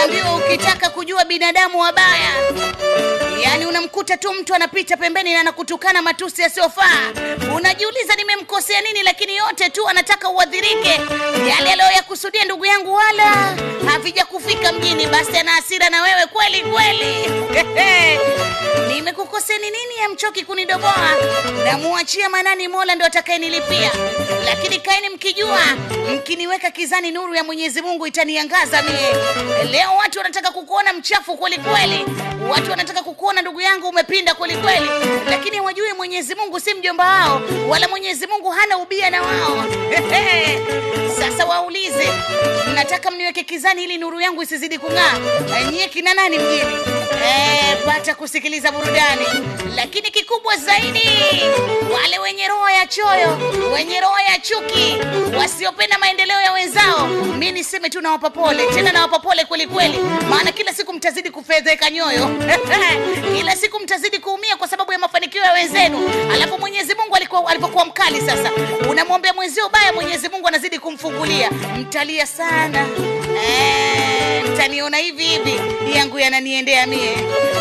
Unaambiwa ukitaka kujua binadamu wabaya, yani unamkuta tu mtu anapita pembeni na anakutukana matusi yasiyofaa. Unajiuliza nimemkosea nini, lakini yote tu anataka uadhirike. Yale aliyokusudia ndugu yangu wala havija kufika mjini, basi ana hasira na wewe kweli kweli. Nimekukosea nini amchoki kunidoboa? Na muachia manani Mola ndo atakayenilipia. Lakini kaeni mkijua, mkiniweka kizani nuru ya Mwenyezi Mungu itaniangaza mie. Leo watu wanataka kukuona mchafu kweli kweli. Watu wanataka kukuona ndugu yangu umepinda kweli kweli. Lakini wajue Mwenyezi Mungu si mjomba wao, wala Mwenyezi Mungu hana ubia na wao. Sasa waulize, mnataka mniweke kizani ili nuru yangu isizidi kung'aa? Nyie kina nani mjini? Pata kusikiliza burudani. Lakini kikubwa zaidi, wale wenye roho ya choyo, wenye roho ya chuki, wasiopenda maendeleo ya wenzao, mimi niseme tu nawapa pole. Tena nawapa pole kweli kweli, maana kila siku mtazidi kufedheka nyoyo. Kila siku mtazidi kuumia kwa sababu ya mafanikio ya wenzenu. Alafu Mwenyezi Mungu alipokuwa mkali sasa, unamwombea mwenzio baya, Mwenyezi Mungu anazidi kumfungulia. Mtalia sana. Mtaniona hivi hivi, yangu yananiendea mie.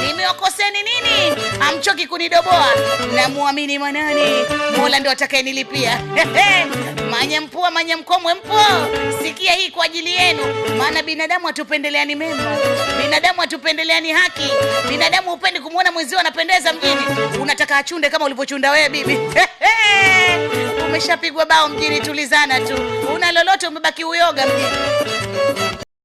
Nimewakoseni nini? Amchoki kunidoboa. Na muamini manani Mola ndo atakayenilipia. Manyempua manyemkomwe mpo. Sikia hii kwa ajili yenu, maana binadamu atupendeleani mema, binadamu atupendeleani haki. Binadamu upendi kumuona mwenzio anapendeza mjini, unataka achunde kama ulivyochunda wewe bibi. Umeshapigwa bao mjini, tulizana tu. Una lolote umebaki uyoga mjini.